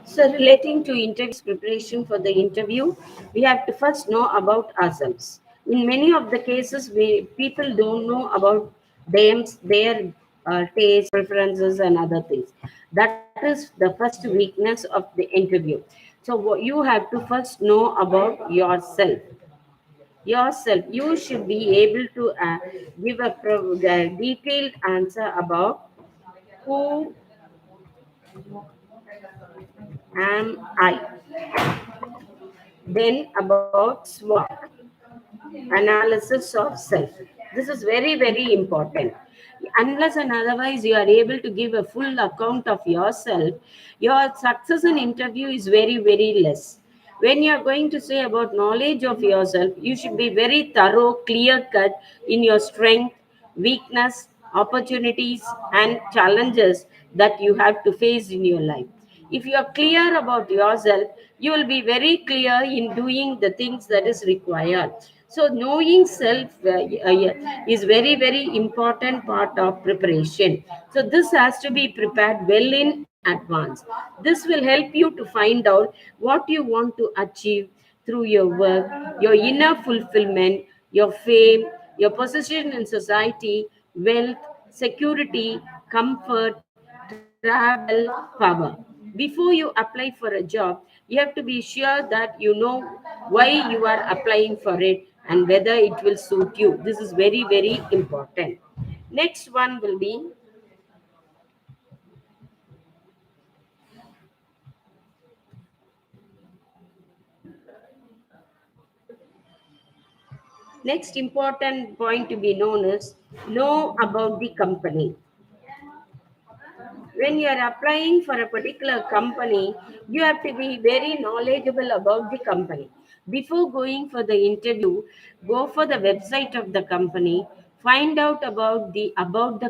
So, relating to interviews preparation for the interview, we have to first know about ourselves. In many of the cases, people don't know about their tastes, preferences, and other things. That is the first weakness of the interview. So, what you have to first know about yourself. Yourself, you should be able to give a detailed answer about who am I. Then about SWOT, analysis of self. This is very, very important. Unless and otherwise you are able to give a full account of yourself, your success in interview is very, very less. When you are going to say about knowledge of yourself, you should be very thorough, clear cut in your strength, weakness, opportunities, and challenges that you have to face in your life. If you are clear about yourself, you will be very clear in doing the things that is required. So knowing self is very, very important part of preparation. So this has to be prepared well in advance. This will help you to find out what you want to achieve through your work, your inner fulfillment, your fame, your position in society, wealth, security, comfort, travel, power. Before you apply for a job, you have to be sure that you know why you are applying for it and whether it will suit you. This is very, very important. Next one will be next important point to be known is know about the company. When you are applying for a particular company, you have to be very knowledgeable about the company. Before going for the interview, go for the website of the company, find out about the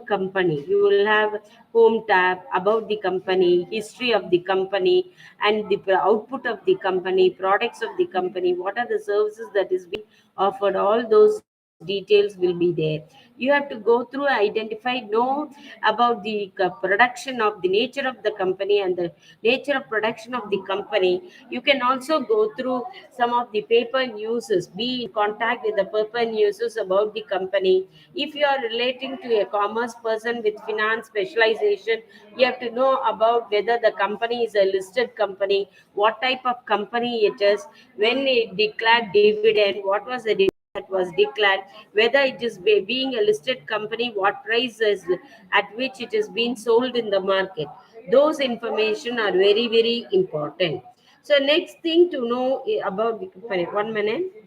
company. You will have home tab about the company, history of the company, and the output of the company, products of the company, what are the services that is being offered. All those details will be there. You have to go through, identify, know about the production of the nature of the company and the nature of production of the company. You can also go through some of the paper newses, be in contact with the paper newses about the company. If you are relating to a commerce person with finance specialization, you have to know about whether the company is a listed company, what type of company it is, when it declared dividend, what was the dividend that was declared, whether it is being a listed company, what price is at which it is being sold in the market. Those information are very, very important. So next thing to know about the company. 1 minute.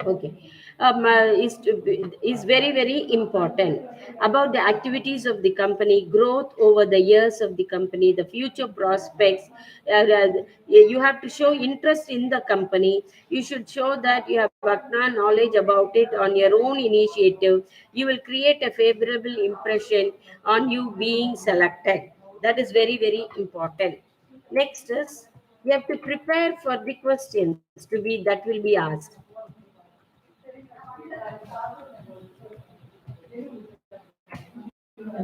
Okay. Is very, very important about the activities of the company, growth over the years of the company, the future prospects. You have to show interest in the company. You should show that you have knowledge about it on your own initiative. You will create a favorable impression on you being selected. That is very, very important. Next is you have to prepare for the questions to be that will be asked.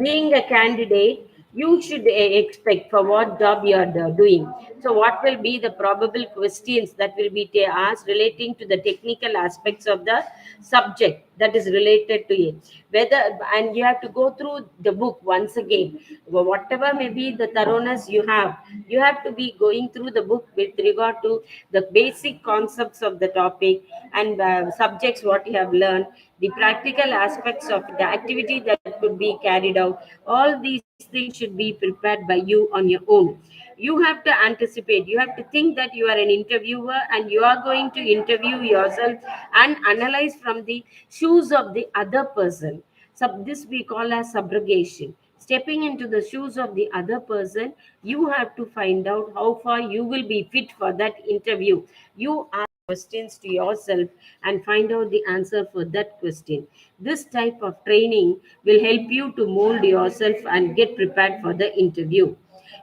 Being a candidate, you should expect for what job you are doing. So what will be the probable questions that will be asked relating to the technical aspects of the subject that is related to it, whether, and you have to go through the book once again. Whatever may be the thoroughness you have to be going through the book with regard to the basic concepts of the topic and subjects what you have learned, the practical aspects of the activity that could be carried out. All these things should be prepared by you on your own. You have to anticipate, you have to think that you are an interviewer and you are going to interview yourself and analyze from the shoes of the other person. So this we call as subrogation. Stepping into the shoes of the other person, you have to find out how far you will be fit for that interview. You ask questions to yourself and find out the answer for that question. This type of training will help you to mold yourself and get prepared for the interview.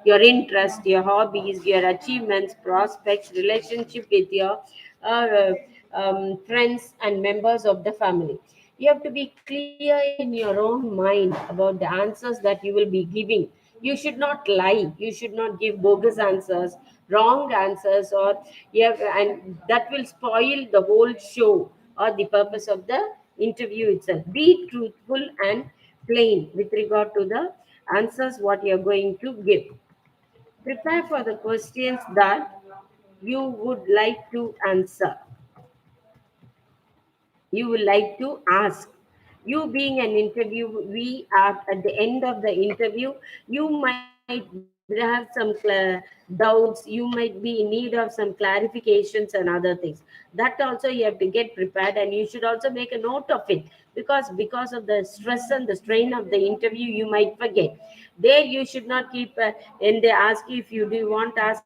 Your interest, your hobbies, your achievements, prospects, relationship with your uh, friends and members of the family. You have to be clear in your own mind about the answers that you will be giving. You should not lie. You should not give bogus answers, wrong answers, or and that will spoil the whole show or the purpose of the interview itself. Be truthful and plain with regard to the answers what you are going to give. Prepare for the questions that you would like to answer, you would like to ask. You being an interviewee, at the end of the interview, you might have some doubts, you might be in need of some clarifications and other things. That also you have to get prepared, and you should also make a note of it, because of the stress and the strain of the interview, you might forget. There you should not keep, when they ask you if you do want to ask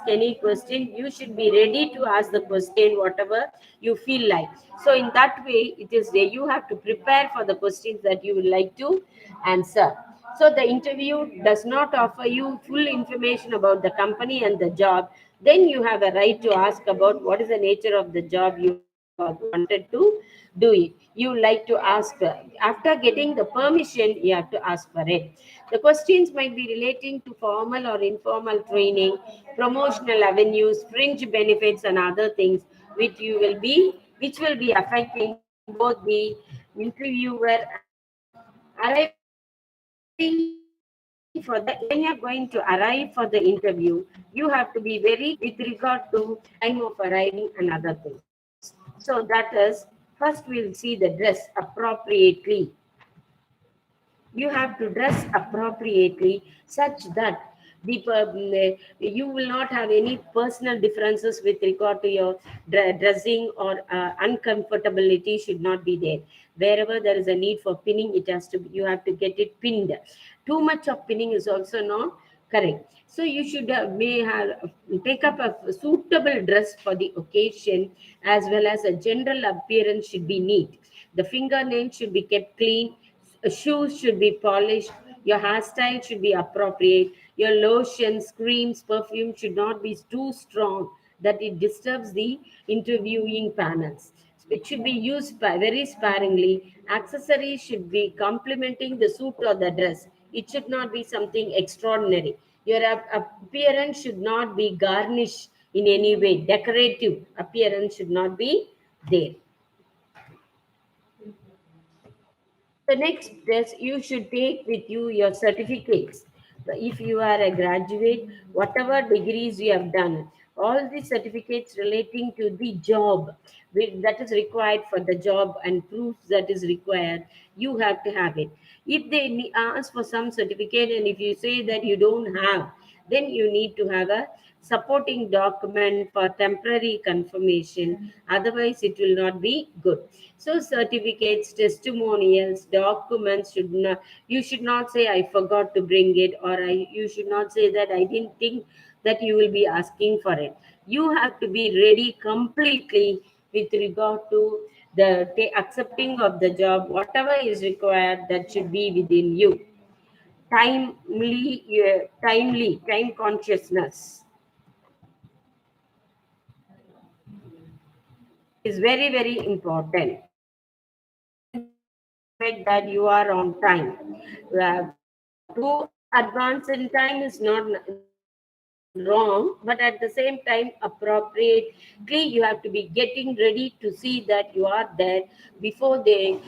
any question, you should be ready to ask the question whatever you feel like. So in that way, it is there you have to prepare for the questions that you would like to answer. So the interview does not offer you full information about the company and the job. Then you have a right to ask about what is the nature of the job you are wanted to do it. You like to ask, after getting the permission, you have to ask for it. The questions might be relating to formal or informal training, promotional avenues, fringe benefits, and other things which will be affecting both the interviewer and you. Arriving for the interview, when you're going to arrive for the interview, you have to be very clear with regard to time of arriving and other things. So that is, first we'll see the dress appropriately. You have to dress appropriately such that you will not have any personal differences with regard to your dressing, or uncomfortability should not be there. Wherever there is a need for pinning, it has to you have to get it pinned. Too much of pinning is also not correct. So you should may have take up a suitable dress for the occasion, as well as a general appearance should be neat. The fingernails should be kept clean, shoes should be polished, your hairstyle should be appropriate, your lotions, creams, perfume should not be too strong that it disturbs the interviewing panels. It should be used very sparingly. Accessories should be complementing the suit or the dress. It should not be something extraordinary. Your appearance should not be garnished in any way. Decorative appearance should not be there. The next test, you should take with you your certificates. If you are a graduate, whatever degrees you have done, all the certificates relating to the job that is required for the job, and proofs that is required, you have to have it. If they ask for some certificate and if you say that you don't have, then you need to have a supporting document for temporary confirmation. Otherwise, it will not be good. So, certificates, testimonials, documents should not. You should not say I forgot to bring it, or you should not say that I didn't think that you will be asking for it. You have to be ready completely with regard to the accepting of the job. Whatever is required, that should be within you. Time consciousness is very, very important. You have to expect that you are on time. Too advanced in time is not wrong, but at the same time, appropriately, you have to be getting ready to see that you are there before the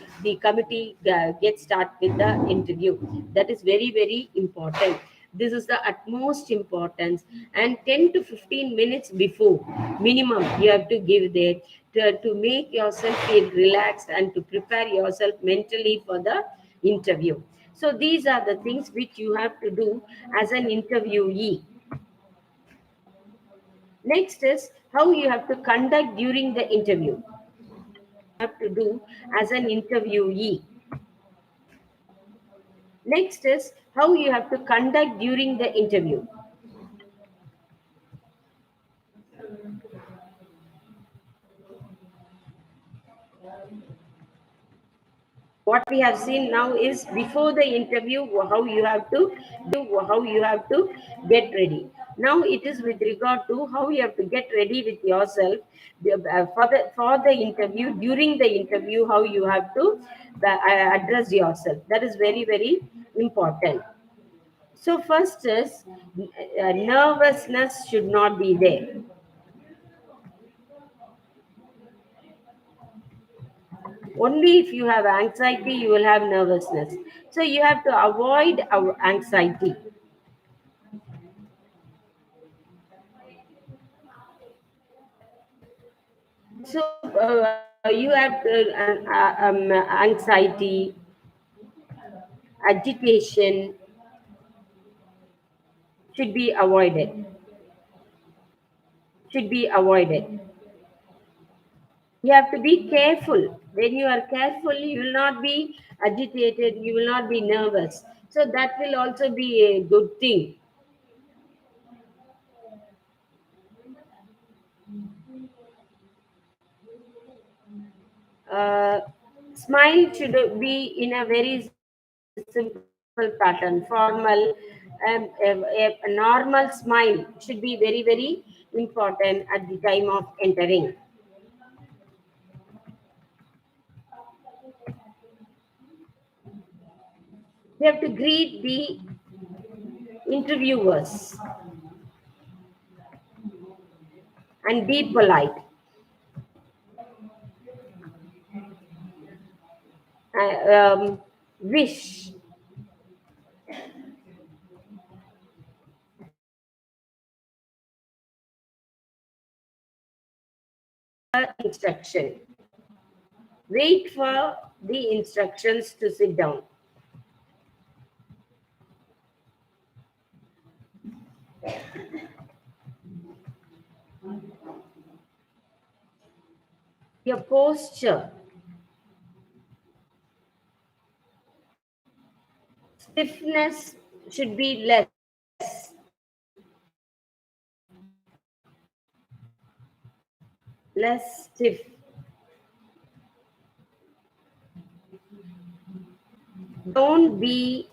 committee gets start with the interview. That is very, very important. This is the utmost importance. And 10 to 15 minutes before minimum you have to give there, to make yourself feel relaxed and to prepare yourself mentally for the interview. So these are the things which you have to do as an interviewee. Next is how you have to conduct during the interview. Have to do as an interviewee. Next is how you have to conduct during the interview. what we have seen now is before the interview how you have to get ready. Now it is with regard to how you have to get ready with yourself for the interview. During the interview, how you have to address yourself, that is very very important. So first is nervousness should not be there. Only if you have anxiety, you will have nervousness. So you have to avoid our anxiety. So you have anxiety, agitation should be avoided. Should be avoided. You have to be careful. When you are careful, you will not be agitated. You will not be nervous. So that will also be a good thing. Uh, Smile should be in a very simple pattern, formal. A normal smile should be very, very important at the time of entering. You have to greet the interviewers and be polite. Wish instruction. Wait for the instructions to sit down. Your posture, stiffness should be less stiff. Don't be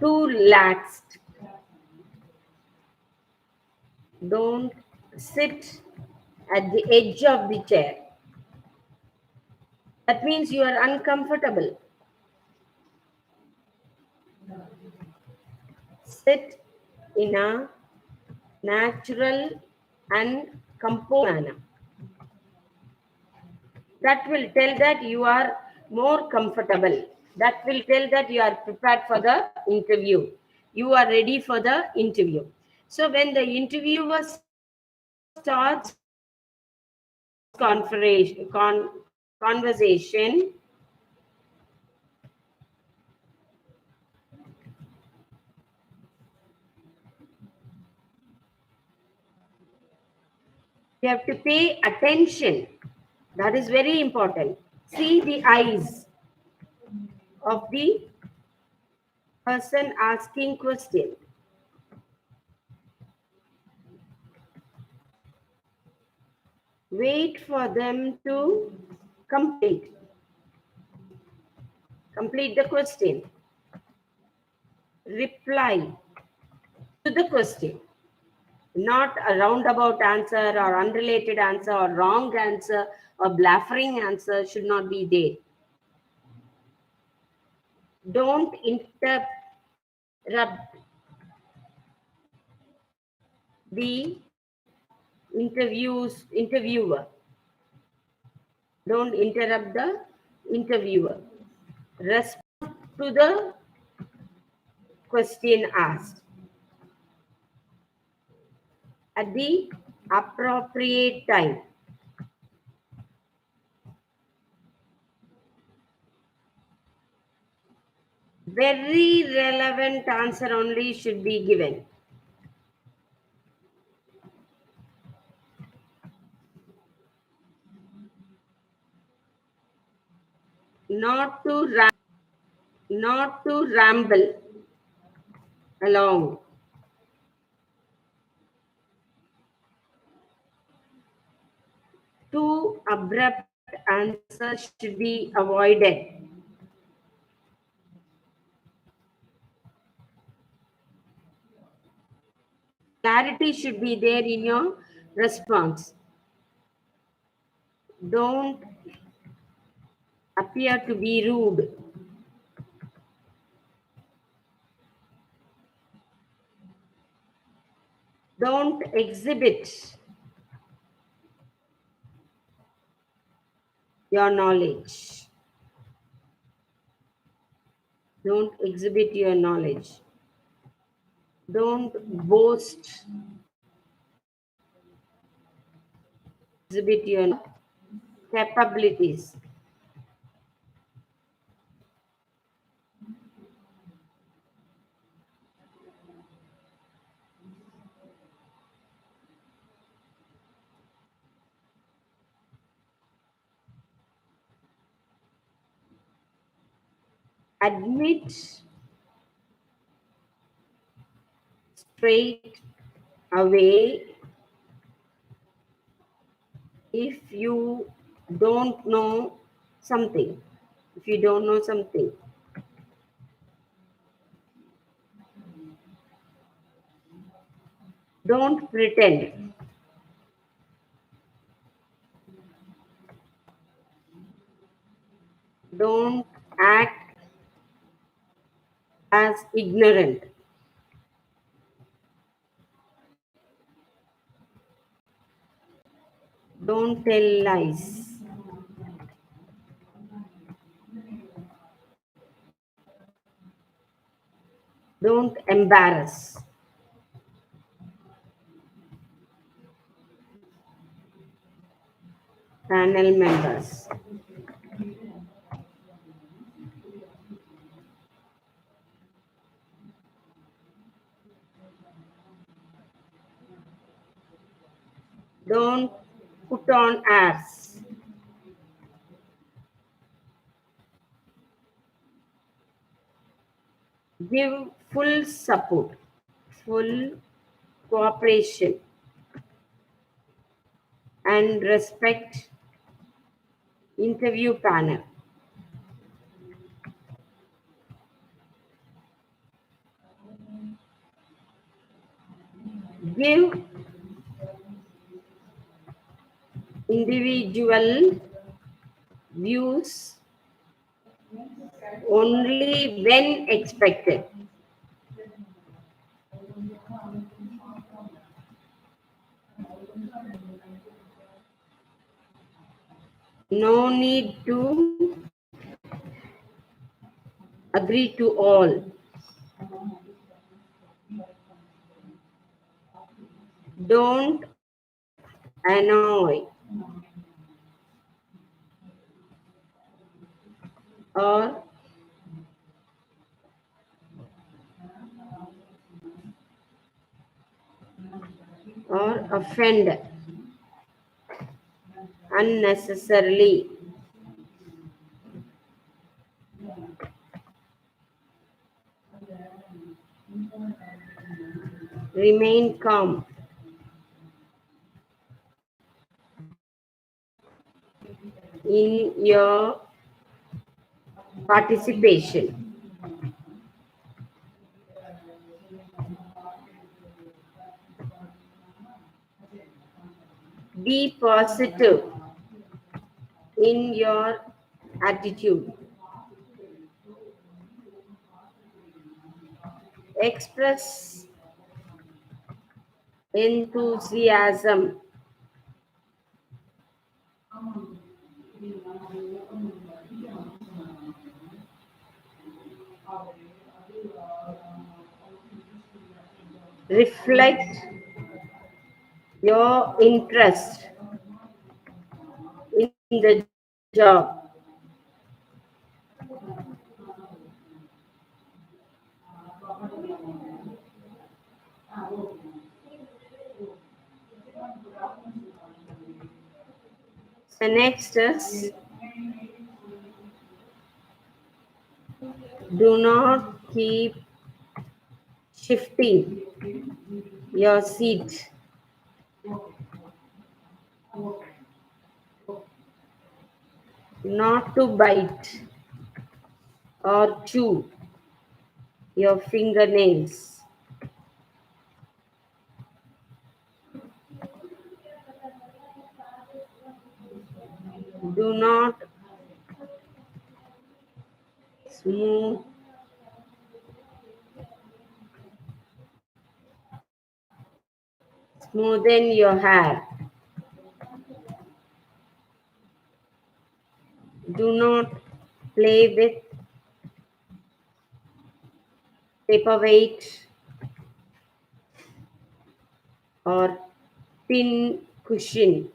too laxed. Don't sit at the edge of the chair. That means you are uncomfortable. Sit in a natural and composed manner. That will tell that you are more comfortable. That will tell that you are prepared for the interview. You are ready for the interview. So when the interviewer starts conversation, you have to pay attention. That is very important. See the eyes of the person asking question. Wait for them to complete the question. Reply to the question. Not a roundabout answer or unrelated answer or wrong answer or blathering answer should not be there. Don't interrupt the interviewer. Don't interrupt the interviewer. Respond to the question asked at the appropriate time. Very relevant answer only should be given. Not to ramble along. Too abrupt answers should be avoided. Clarity should be there in your response. Don't appear to be rude. Don't exhibit your knowledge. Don't exhibit your knowledge. Don't boast. Exhibit your capabilities. Admit straight away if you don't know something. If you don't know something, don't pretend. Don't act as ignorant. Don't tell lies. Don't embarrass. Panel members. Don't put on airs. Give full support, full cooperation, and respect interview panel. Give individual views only when expected. No need to agree to all. Don't annoy or offend unnecessarily. Remain calm. In your participation. Be positive in your attitude. Express enthusiasm. Reflect your interest in the job. So next is, do not keep shifting your seat. not to bite or chew your fingernails. Do not smooth smoothen your hair. Do not play with paperweight or pin cushion.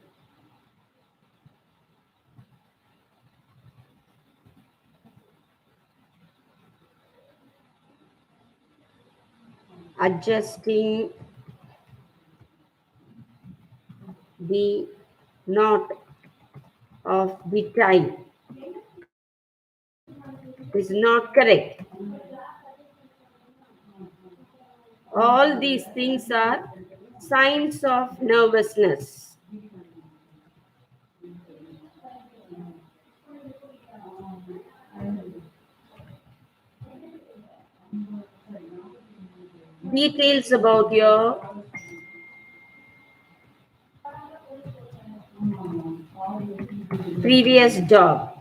Adjusting the knot of the tie is not correct. All these things are signs of nervousness. Details about your previous job.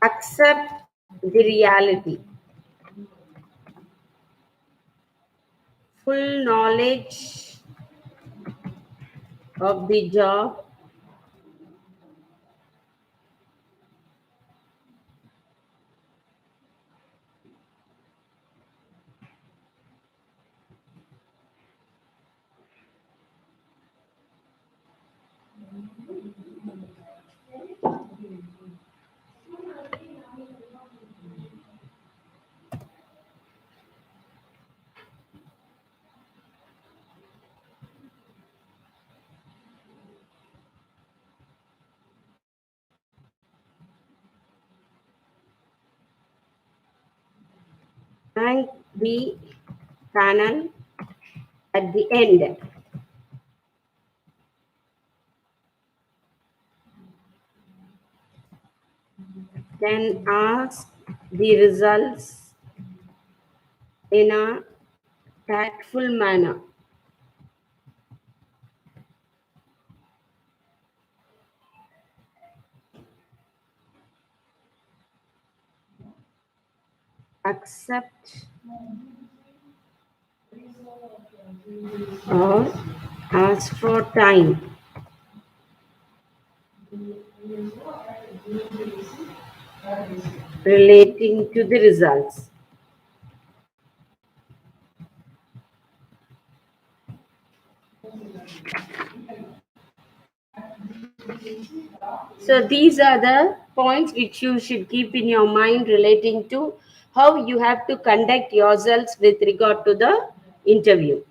Accept the reality. Full knowledge of the job and the panel at the end. Then ask the results in a tactful manner. Accept or ask for time. Relating to the results. So these are the points which you should keep in your mind relating to how you have to conduct yourselves with regard to the interview.